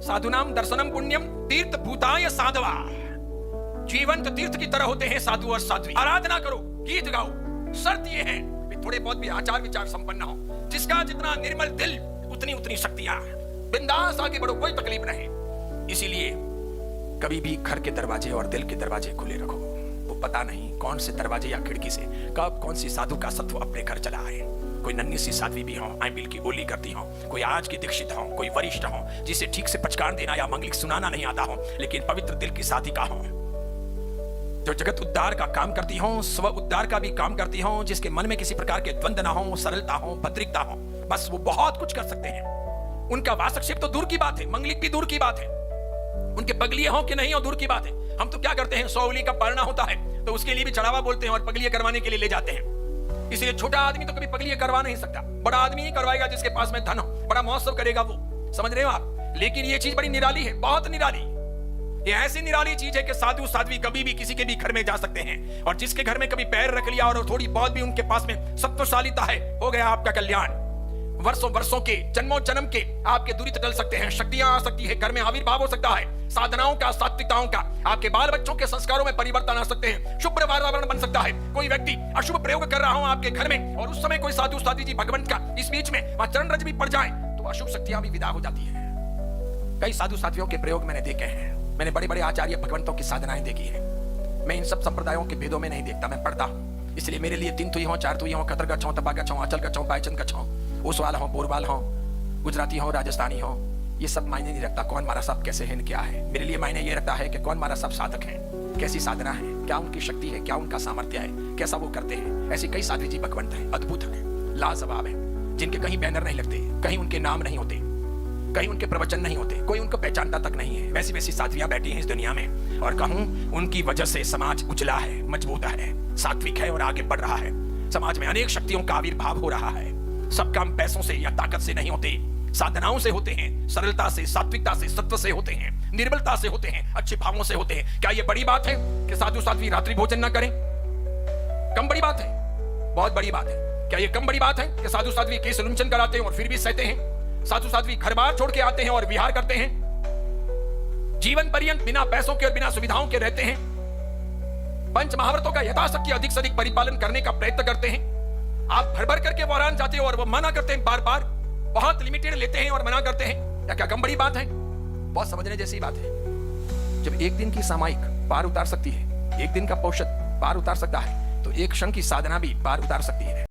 साधुनाम दर्शनम पुण्यम तीर्थ भूताय साधवा। जीवंत तीर्थ की तरह होते हैं साधु और साध्वी। आराधना करो, गीत गाओ, शर्त यह है कि थोड़े बहुत भी आचार विचार संपन्न हो। जिसका जितना निर्मल दिल उतनी उतनी शक्तियां। बिंदास आगे बढ़ो, कोई तकलीफ नहीं। इसीलिए कभी भी घर के दरवाजे और दिल के दरवाजे खुले रखो। वो पता नहीं कौन से दरवाजे या खिड़की से कब कौन सी साधु का सत्व अपने घर चला आए। कोई नन्ही सी साध्वी भी हो, आइबिल की ओली करती हो, कोई आज की दीक्षित हो, कोई वरिष्ठ हो जिसे ठीक से पचकार देना या मंगलिक सुनाना नहीं आता हो, लेकिन पवित्र दिल की साधिका हो, जो जगत उद्धार का काम करती हो, स्व उद्धार का भी काम करती हो, जिसके मन में किसी प्रकार के द्वंद्व ना हो, सरलता हो, भद्रिकता हो, बस वो बहुत कुछ कर सकते हैं। उनका वासक्षेप तो दूर की बात है, मंगलिक भी दूर की बात है, उनके पगलिये हो कि नहीं हो दूर की बात है। हम तो क्या करते हैं, 100 उंगली का पारना होता है तो उसके लिए भी चढ़ावा बोलते हैं और पगलिये करवाने के लिए ले जाते हैं। इसलिए छोटा आदमी तो कभी पगलिये करवा नहीं सकता, बड़ा आदमी ही करवाएगा जिसके पास में धन हो, बड़ा महोत्सव करेगा वो, समझ रहे हो आप। लेकिन ये चीज बड़ी निराली है, बहुत निराली। ये ऐसी निराली चीज है कि साधु साध्वी कभी भी किसी के भी घर में जा सकते हैं, और जिसके घर में कभी पैर रख लिया और थोड़ी बहुत भी उनके पास में सत्वशालीता है, हो गया आपका कल्याण। वर्षों वर्षों के, जन्मों जन्म के आपके दूरी टल सकते हैं, शक्तियां आ सकती है, घर में आविर्भाव हो सकता है, साधनाओं का, सात्विकताओं का, आपके बाल बच्चों के संस्कारों में परिवर्तन आ सकते हैं, शुभ्र वातावरण बन सकता है। कोई व्यक्ति अशुभ प्रयोग कर रहा हो आपके घर में और उस समय कोई साधु साध्वी जी भगवंत का इस बीच में वहां चरण रज भी पड़ जाए तो अशुभ शक्तियां भी विदा हो जाती है। कई साधु साध्वियों के प्रयोग मैंने देखे हैं। मैंने बड़े बड़े आचार्य भगवंतों की साधनाएं देखी है। मैं इन सब संप्रदायों के भेदों में नहीं देखता, मैं पढ़ता हूं। इसलिए मेरे लिए 3 तुई हो, 4 तुई हो, खतर गच्छ हो, तपा गच्छ हो, अचल गच्छ हो, बायचन गच्छ हो, ओसवाल हो, बोरवाल हो, गुजराती हो, राजस्थानी हो, ये सब मायने नहीं रखता कौन मारा सब कैसे है, क्या है। मेरे लिए मायने ये रखता है कि कौन मारा सब साधक है, कैसी साधना है, क्या उनकी शक्ति है, क्या उनका सामर्थ्य है, कैसा वो करते हैं। ऐसे कई साध्वी जी भगवंत हैं, अद्भुत हैं, लाजवाब हैं, जिनके कहीं बैनर नहीं लगते, कहीं उनके नाम नहीं होते, कहीं उनके प्रवचन नहीं होते, कोई उनको पहचानता तक नहीं है। वैसी वैसी साध्वियां बैठी हैं इस दुनिया में, और कहूं उनकी वजह से समाज उजला है, मजबूत है, सात्विक है और आगे बढ़ रहा है। समाज में अनेक शक्तियों का आविर्भाव हो रहा है। सब काम पैसों से या ताकत से नहीं होते, साधनाओं से होते हैं, सरलता से, सात्विकता से, सत्व से होते हैं, निर्बलता से होते हैं, अच्छे भावों से होते हैं। क्या यह बड़ी बात है कि साधु साध्वी रात्रि भोजन न करें? कम बड़ी बात है? बहुत बड़ी बात है। क्या यह कम बड़ी बात है कि साधु साध्वी केस लुंचन कराते हैं और फिर भी सहते हैं? साधु साध्वी घर बार छोड़ के आते हैं और विहार करते हैं, जीवन पर्यंत बिना पैसों के और बिना सुविधाओं के रहते हैं, पंच महाव्रतों का यथाशक्ति अधिक से अधिक परिपालन करने का प्रयत्न करते हैं। आप भर भर करके वरान जाते हो और वो मना करते हैं, बार बार बहुत लिमिटेड लेते हैं और मना करते हैं। क्या कम बड़ी बात है? बहुत समझने जैसी बात है। जब एक दिन की सामायिक पार उतार सकती है, एक दिन का पौषध पार उतार सकता है, तो एक क्षण की साधना भी पार उतार सकती है।